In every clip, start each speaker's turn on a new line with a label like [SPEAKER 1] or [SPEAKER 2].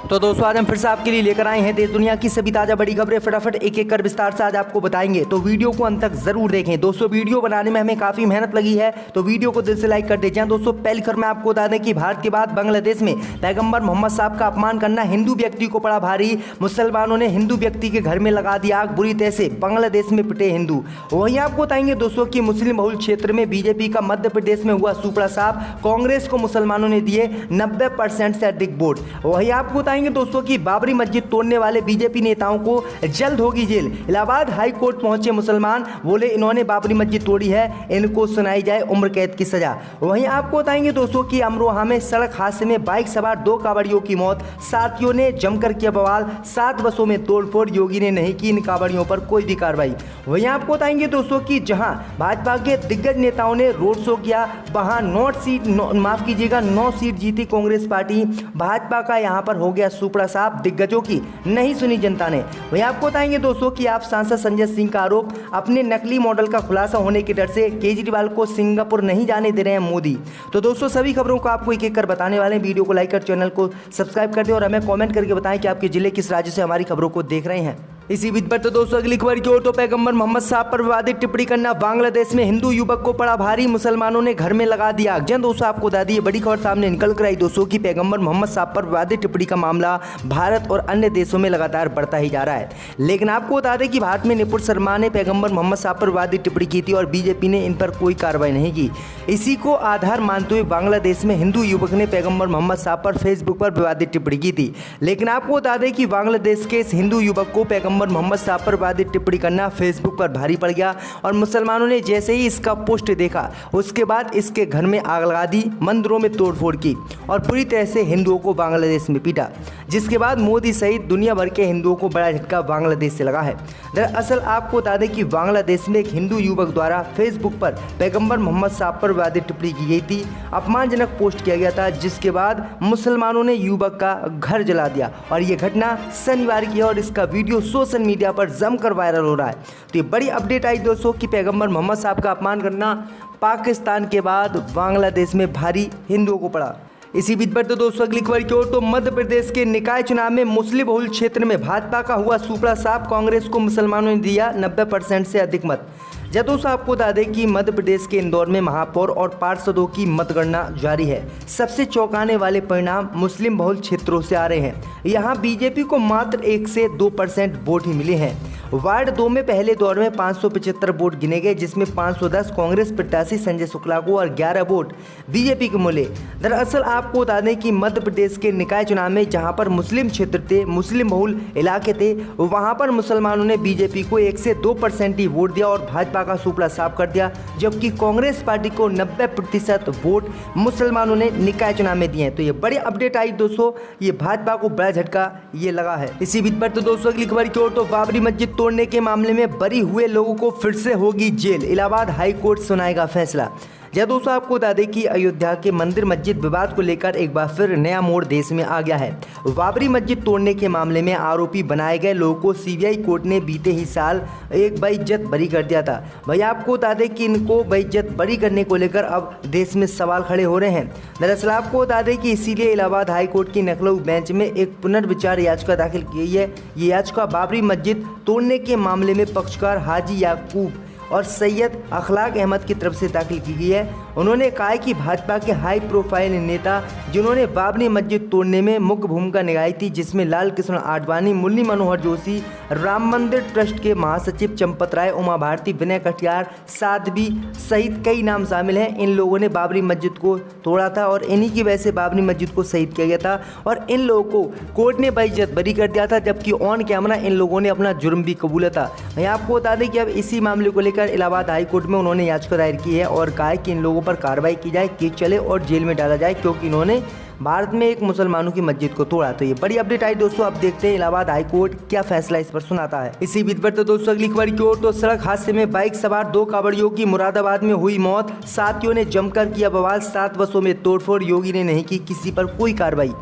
[SPEAKER 1] तो दोस्तों आज हम फिर से आपके लिए लेकर आए हैं देश दुनिया की सभी ताजा बड़ी खबरें फटाफट एक एक कर विस्तार से आज आपको बताएंगे। तो वीडियो को अंत तक जरूर देखें। दोस्तों वीडियो बनाने में हमें काफी मेहनत लगी है, तो वीडियो को दिल से लाइक कर दीजिए। दोस्तों पहली खबर में आपको बता दें कि भारत के बाद बांग्लादेश में पैगंबर मोहम्मद साहब का अपमान करना हिंदू व्यक्ति को पड़ा भारी। मुसलमानों ने हिंदू व्यक्ति के घर में लगा दिया आग, बुरी तरह से बांग्लादेश में पिटे हिंदू। वहीं आपको बताएंगे दोस्तों की मुस्लिम बहुल क्षेत्र में बीजेपी का मध्य प्रदेश में हुआ सुपड़ा साफ, कांग्रेस को मुसलमानों ने दिए 90% से अधिक वोट। वहीं आपको बताएंगे दोस्तों की बाबरी मस्जिद तोड़ने वाले बीजेपी नेताओं को जल्द होगी जेल। इलाहाबाद हाई कोर्ट पहुंचे मुसलमान, बोले इन्होंने बाबरी मस्जिद तोड़ी है, इनको सुनाई जाए उम्र कैद की सजा। वहीं आपको बताएंगे दोस्तों की अमरोहा में सड़क हादसे में बाइक सवार 2 कांवड़ियों की मौत, साथियों ने जमकर किया बवाल, 7 बसों में तोड़फोड़, योगी ने नहीं की इन कांवड़ियों पर कोई भी कार्रवाई। वहीं आपको बताएंगे दोस्तों की जहां भाजपा के दिग्गज नेताओं ने रोड शो किया, वहां 9 सीट जीती कांग्रेस पार्टी। भाजपा का यहां पर हो गया सुपड़ा साफ, दिग्गजों की नहीं सुनी जनता ने। वहीं आपको बताएंगे दोस्तों कि आप सांसद संजय सिंह का आरोप, अपने नकली मॉडल का खुलासा होने के डर से केजरीवाल को सिंगापुर नहीं जाने दे रहे हैं मोदी। तो दोस्तों सभी खबरों को आपको एक एक कर बताने वाले हैं। वीडियो को लाइक कर चैनल को सब्सक्राइब कर दें और हमें कमेंट करके बताएं कि आपके जिले किस राज्य से हमारी खबरों को देख रहे हैं। इसी बीच पर तो दोस्तों अगली खबर की ओर, तो पैगंबर मोहम्मद साहब पर विवादित टिप्पणी करना बांग्लादेश में हिंदू युवक को पड़ा भारी, मुसलमानों ने घर में लगा दिया आग। दोस्तों आपको बता दी बड़ी खबर सामने निकल कर आई दोस्तों की पैगंबर मोहम्मद साहब पर विवादित टिप्पणी का मामला भारत और अन्य देशों में लगातार बढ़ता ही जा रहा है। लेकिन आपको बता दें कि भारत में निपुण शर्मा ने पैगंबर मोहम्मद साहब पर विवादित टिप्पणी की थी और बीजेपी ने इन पर कोई कार्रवाई नहीं की। इसी को आधार मानते हुए बांग्लादेश में हिंदू युवक ने पैगंबर मोहम्मद साहब पर फेसबुक पर विवादित टिप्पणी की थी। लेकिन आपको बता दें कि बांग्लादेश के इस हिंदू युवक को पैगंबर मोहम्मद साहब पर विवादित टिप्पणी करना फेसबुक पर भारी पड़ गया और मुसलमानों ने जैसे ही इसका पोस्ट देखा उसके बाद इसके घर में आग लगा दी, मंदिरों में तोड़फोड़ की और पूरी तरह से हिंदुओं को बांग्लादेश में पीटा, जिसके बाद मोदी सहित दुनिया भर के हिंदुओं को बड़ा झटका बांग्लादेश से लगा है। दरअसल आपको बता दें कि बांग्लादेश में एक हिंदू युवक द्वारा फेसबुक पर पैगंबर मोहम्मद साहब पर विवादित टिप्पणी की गई थी, अपमानजनक पोस्ट किया गया था, जिसके बाद मुसलमानों ने युवक का घर जला दिया और ये घटना शनिवार की है और इसका वीडियो सोशल मीडिया पर जमकर वायरल हो रहा है। तो ये बड़ी अपडेट आई दोस्तों कि पैगंबर मोहम्मद साहब का अपमान करना पाकिस्तान के बाद बांग्लादेश में भारी हिंदुओं को पड़ा। इसी बीच पर तो दोस्तों अगली खबर की ओर, तो मध्य प्रदेश के निकाय चुनाव में मुस्लिम बहुल क्षेत्र में भाजपा का हुआ सुपड़ा साफ, कांग्रेस को मुसलमानों ने दिया 90% से अधिक मत। दोस्तों आपको बता दें कि मध्य प्रदेश के इंदौर में महापौर और पार्षदों की मतगणना जारी है। सबसे चौंकाने वाले परिणाम मुस्लिम बहुल क्षेत्रों से आ रहे हैं। यहां बीजेपी को मात्र 1 से 2% वोट ही मिले हैं। वार्ड 2 में पहले दौर में 575 वोट गिने गए, जिसमें 510 कांग्रेस प्रत्याशी संजय शुक्ला को और 11 वोट बीजेपी को मिले। दरअसल आपको बता दें कि मध्य प्रदेश के निकाय चुनाव में जहां पर मुस्लिम क्षेत्र थे, मुस्लिम बहुल इलाके थे, वहां पर मुसलमानों ने बीजेपी को 1 से 2% ही वोट दिया और भाजपा का सुपड़ा साफ कर दिया, जबकि कांग्रेस पार्टी को 90% वोट मुसलमानों ने निकाय चुनाव में दिए हैं। तो ये बड़ी अपडेट आई दोस्तों, ये भाजपा को बड़ा झटका ये लगा है। इसी बीच पर तो दोस्तों अगली खबर की ओर, तो बाबरी मस्जिद तोड़ने के मामले में बरी हुए लोगों को फिर से होगी जेल, इलाहाबाद हाई कोर्ट सुनाएगा फैसला। दोस्तों आपको बता दें कि अयोध्या के मंदिर मस्जिद विवाद को लेकर एक बार फिर नया मोड़ देश में आ गया है। बाबरी मस्जिद तोड़ने के मामले में आरोपी बनाए गए लोगों को सीबीआई कोर्ट ने बीते ही साल एक बाइज्जत बरी कर दिया था। भाई आपको बता दें कि इनको बाइज्जत बरी करने को लेकर अब देश में सवाल खड़े हो रहे हैं। दरअसल आपको बता दें कि इसीलिए इलाहाबाद हाई कोर्ट की लखनऊ बेंच में एक पुनर्विचार याचिका दाखिल की गई है। ये याचिका बाबरी मस्जिद तोड़ने के मामले में पक्षकार हाजी याकूब और सैयद अखलाक अहमद की तरफ से दाखिल की गई है। उन्होंने कहा कि भाजपा के हाई प्रोफाइल नेता जिन्होंने बाबरी मस्जिद तोड़ने में मुख्य भूमिका निभाई थी, जिसमें लाल कृष्ण आडवाणी, मुरली मनोहर जोशी, राम मंदिर ट्रस्ट के महासचिव चंपत राय, उमा भारती, विनय कटियार, साध्वी सहित कई नाम शामिल हैं। इन लोगों ने बाबरी मस्जिद को तोड़ा था और इन्हीं की वजह से बाबरी मस्जिद को शहीद किया गया था और इन लोगों को कोर्ट ने बाइज्जत बरी कर दिया था, जबकि ऑन कैमरा इन लोगों ने अपना जुर्म भी कबूला था। मैं आपको बता दें कि अब इसी मामले को लेकर इलाहाबाद हाई कोर्ट में उन्होंने याचिका दायर की है और कहा है कि इन लोगों पर कार्रवाई की जाए, केस चले और जेल में डाला जाए, क्योंकि इन्होंने भारत में एक मुसलमानों की मस्जिद को तोड़ा। तो ये बड़ी अपडेट आई दोस्तों, अब देखते हैं इलाहाबाद हाई कोर्ट क्या फैसला इस पर सुनाता है। इसी बीच पर तो दोस्तों अगली खबर की ओर, तो सड़क हादसे में बाइक सवार 2 कांवड़ियों की मुरादाबाद में हुई मौत, साथियों ने जमकर किया बवाल, 7 बसों में तोड़फोड़, योगी ने नहीं की किसी पर कोई कार्रवाई।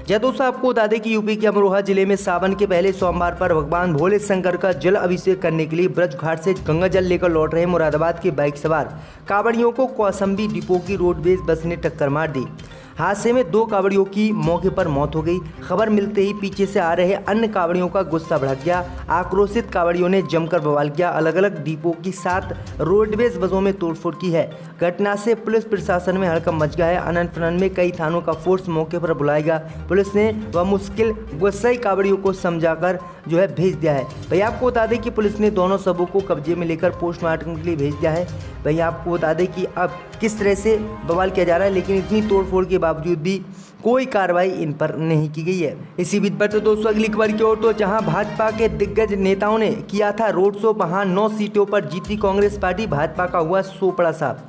[SPEAKER 1] दोस्तों आपको बता दें कि यूपी के अमरोहा जिले में सावन के पहले सोमवार पर भगवान भोले शंकर का जल अभिषेक करने के लिए ब्रज घाट से गंगा जल लेकर लौट रहे मुरादाबाद के बाइक सवार कांवड़ियों को कौसंबी डिपो की रोडवेज बस ने टक्कर मार दी। हादसे में 2 कांवड़ियों की मौके पर मौत हो गई। खबर मिलते ही पीछे से आ रहे अन्य कांवड़ियों का गुस्सा भड़क गया। आक्रोशित कांवड़ियों ने जमकर बवाल किया। अलग अलग डिपो की 7 रोडवेज बसों में तोड़फोड़ की है। घटना से पुलिस प्रशासन में हड़कंप मच गया है। अनंत-फनन में कई थानों का फोर्स मौके पर बुलाया गया। पुलिस ने वह मुश्किल गुस्साई कांवड़ियों को समझाकर भेज दिया है। भैया आपको बता दें कि पुलिस ने दोनों शवों को कब्जे में लेकर पोस्टमार्टम के लिए भेज दिया है। भैया आपको बता दें कि अब किस तरह से बवाल किया जा रहा है, लेकिन इतनी तोड़फोड़ के बावजूद भी कोई कार्रवाई इन पर नहीं की गई है। इसी बीच पर तो दोस्तों अगली खबर की ओर, तो जहां भाजपा के दिग्गज नेताओं ने किया था रोड शो, वहां 9 सीटों पर जीती कांग्रेस पार्टी। भाजपा का हुआ सोपड़ा साहब।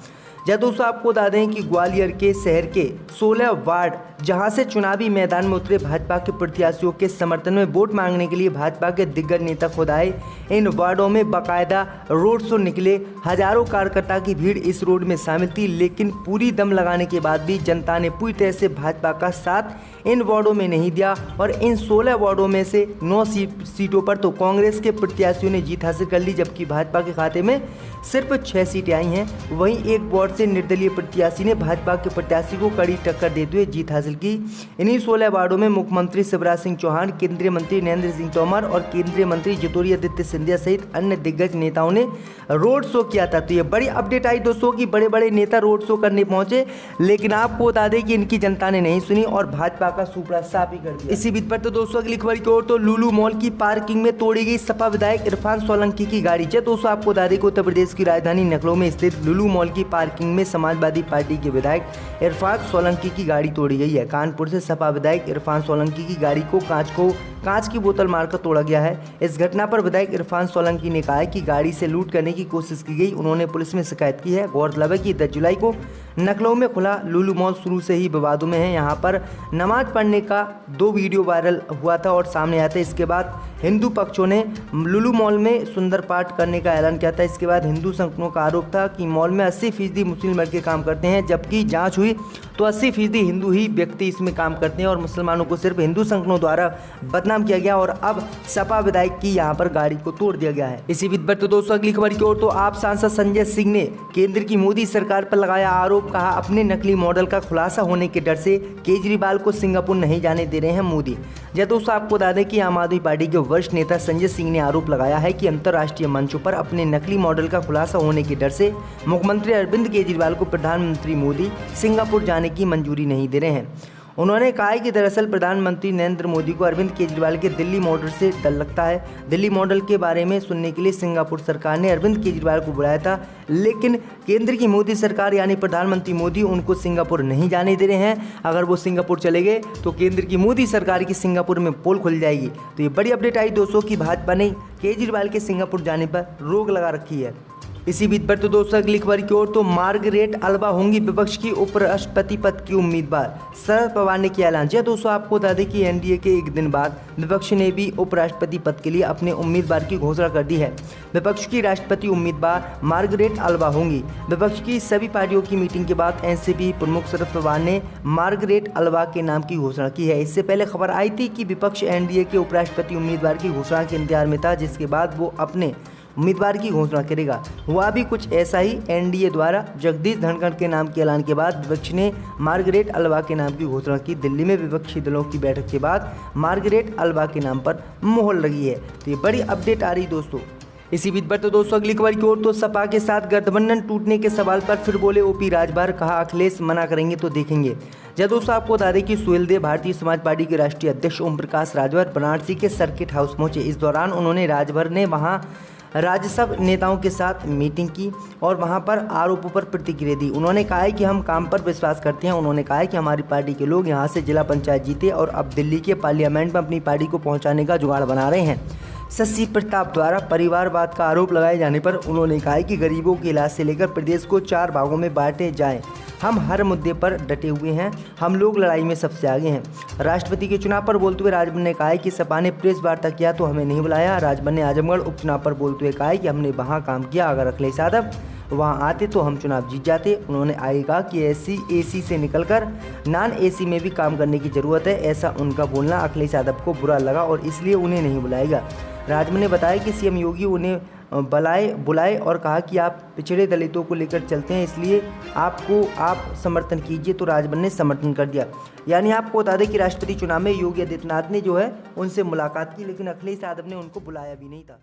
[SPEAKER 1] दोस्तों आपको बता दें कि ग्वालियर के शहर के 16 वार्ड जहां से चुनावी मैदान में उतरे भाजपा के प्रत्याशियों के समर्थन में वोट मांगने के लिए भाजपा के दिग्गज नेता खुद आए। इन वार्डों में बाकायदा रोड शो निकले। हजारों कार्यकर्ता की भीड़ इस रोड में शामिल थी, लेकिन पूरी दम लगाने के बाद भी जनता ने पूरी तरह से भाजपा का साथ इन वार्डों में नहीं दिया और इन 16 वार्डों में से 9 सीटों पर तो कांग्रेस के प्रत्याशियों ने जीत हासिल कर ली, जबकि भाजपा के खाते में सिर्फ 6 सीटें आई हैं। वहीं एक वार्ड से निर्दलीय प्रत्याशी ने भाजपा के प्रत्याशी को कड़ी टक्कर देते हुए जीत हासिल की। इन्हीं 16 वार्डों में मुख्यमंत्री शिवराज सिंह चौहान, केंद्रीय मंत्री नरेंद्र सिंह तोमर और केंद्रीय मंत्री ज्योतिरादित्य सिंधिया सहित अन्य दिग्गज नेताओं ने रोड शो किया था। तो ये बड़ी अपडेट आई दोस्तों कि बड़े बड़े नेता रोड शो करने पहुंचे, लेकिन आपको बता दें कि इनकी जनता ने नहीं सुनी और भाजपा का सुपड़ा साफ ही कर दिया। इसी बीच पर तो दोस्तों अगली खबर की ओर, तो लुलु मॉल की पार्किंग में तोड़ी गई सपा विधायक इरफान सोलंकी की गाड़ी। दोस्तों आपको बता दें कि उत्तर प्रदेश की राजधानी लखनऊ में स्थित लुलु मॉल की पार्किंग में समाजवादी पार्टी के विधायक इरफान सोलंकी की गाड़ी तोड़ी गई है। कानपुर से सपा विधायक इरफान सोलंकी की गाड़ी को कांच की बोतल मारकर तोड़ा गया है। इस घटना पर विधायक इरफान सोलंकी ने कहा है कि गाड़ी से लूट करने की कोशिश की गई। उन्होंने पुलिस में शिकायत की है। गौरतलब है कि 10 जुलाई को लखनऊ में खुला लुलु मॉल शुरू से ही विवादों में है। यहाँ पर नमाज पढ़ने का 2 वीडियो वायरल हुआ था और सामने आया था। इसके बाद हिंदू पक्षों ने लुलु मॉल में सुंदर पाठ करने का ऐलान किया था। इसके बाद हिंदू संगठनों का आरोप था कि मॉल में 80% मुस्लिम लड़के काम करते हैं, जबकि जांच हुई तो 80% हिंदू ही व्यक्ति इसमें काम करते हैं और मुसलमानों को सिर्फ हिंदू संगठनों द्वारा बदनाम किया गया और अब सपा विधायक की यहाँ पर गाड़ी को तोड़ दिया गया है। इसी बीच पर तो दोस्तों अगली खबर की ओर, तो आप सांसद संजय सिंह ने केंद्र की मोदी सरकार पर लगाया आरोप। कहा अपने नकली मॉडल का खुलासा होने के डर से केजरीवाल को सिंगापुर नहीं जाने दे रहे हैं मोदी। दोस्तों आपको बता दें कि आम आदमी पार्टी के वरिष्ठ नेता संजय सिंह ने आरोप लगाया है कि अंतर्राष्ट्रीय मंचों पर अपने नकली मॉडल का खुलासा होने के डर से मुख्यमंत्री अरविंद केजरीवाल को प्रधानमंत्री मोदी सिंगापुर जाने की मंजूरी नहीं दे रहे हैं। उन्होंने कहा है कि दरअसल प्रधानमंत्री नरेंद्र मोदी को अरविंद केजरीवाल के दिल्ली मॉडल से डर लगता है। दिल्ली मॉडल के बारे में सुनने के लिए सिंगापुर सरकार ने अरविंद केजरीवाल को बुलाया था, लेकिन केंद्र की मोदी सरकार यानी प्रधानमंत्री मोदी उनको सिंगापुर नहीं जाने दे रहे हैं। अगर वो सिंगापुर चले गए तो केंद्र की मोदी सरकार की सिंगापुर में पोल खुल जाएगी। तो ये बड़ी अपडेट आई दोस्तों कि भाजपा ने केजरीवाल के सिंगापुर जाने पर रोक लगा रखी है। इसी बीच पर तो दोस्तों अगली खबर की ओर, तो मार्गरेट अल्वा होंगी विपक्ष की उपराष्ट्रपति पद की उम्मीदवार। शरद पवार ने किया ऐलान। दोस्तों आपको बता दें कि एनडीए के एक दिन बाद विपक्ष ने भी उपराष्ट्रपति पद के लिए अपने उम्मीदवार की घोषणा कर दी है। विपक्ष की राष्ट्रपति उम्मीदवार मार्गरेट अल्वा होंगी। विपक्ष की सभी पार्टियों की मीटिंग के बाद एनसीपी प्रमुख शरद पवार ने मार्गरेट अल्वा के नाम की घोषणा की है। इससे पहले खबर आई थी कि विपक्ष एनडीए के उपराष्ट्रपति उम्मीदवार की घोषणा के इंतजार में था, जिसके बाद वो अपने उम्मीदवार की घोषणा करेगा। हुआ भी कुछ ऐसा ही। एनडीए द्वारा जगदीश धनखड़ के नाम के ऐलान के बाद विपक्ष ने मार्गरेट अल्वा के नाम की घोषणा की। दिल्ली में विपक्षी दलों की बैठक के बाद मार्गरेट अल्वा के नाम पर मोहर लगी है। तो ये बड़ी अपडेट आ रही दोस्तों। इसी बीच पर तो दोस्तों अगली खबर की ओर, तो सपा के साथ गठबंधन टूटने के सवाल पर फिर बोले ओपी राजभर। कहा अखिलेश मना करेंगे तो देखेंगे। दोस्तों आपको बता दें कि सुहेलदेव भारतीय समाज पार्टी के राष्ट्रीय अध्यक्ष ओम प्रकाश राजभर बनारसी के सर्किट हाउस पहुंचे। इस दौरान उन्होंने राजभर ने वहां राज्यसभा नेताओं के साथ मीटिंग की और वहां पर आरोपों पर प्रतिक्रिया दी। उन्होंने कहा है कि हम काम पर विश्वास करते हैं। उन्होंने कहा है कि हमारी पार्टी के लोग यहां से जिला पंचायत जीते और अब दिल्ली के पार्लियामेंट में अपनी पार्टी को पहुंचाने का जुगाड़ बना रहे हैं। शशि प्रताप द्वारा परिवारवाद का आरोप लगाए जाने पर उन्होंने कहा है कि गरीबों के इलाज से लेकर प्रदेश को 4 भागों में बांटे जाएं। हम हर मुद्दे पर डटे हुए हैं। हम लोग लड़ाई में सबसे आगे हैं। राष्ट्रपति के चुनाव पर बोलते हुए राजभर ने कहा है कि सपा ने प्रेस वार्ता किया तो हमें नहीं बुलाया। राजभर ने आजमगढ़ उपचुनाव पर बोलते हुए कहा है कि हमने वहाँ काम किया। अगर अखिलेश यादव वहाँ आते तो हम चुनाव जीत जाते। उन्होंने आगे कहा कि एसी से निकलकर नॉन एसी में भी काम करने की ज़रूरत है। ऐसा उनका बोलना अखिलेश यादव को बुरा लगा और इसलिए उन्हें नहीं बुलाएगा। राजभर ने बताया कि सीएम योगी उन्हें बुलाए और कहा कि आप पिछड़े दलितों को लेकर चलते हैं, इसलिए आप समर्थन कीजिए। तो राजभर ने समर्थन कर दिया। यानी आपको बता दें कि राष्ट्रपति चुनाव में योगी आदित्यनाथ ने जो है उनसे मुलाकात की, लेकिन अखिलेश यादव ने उनको बुलाया भी नहीं था।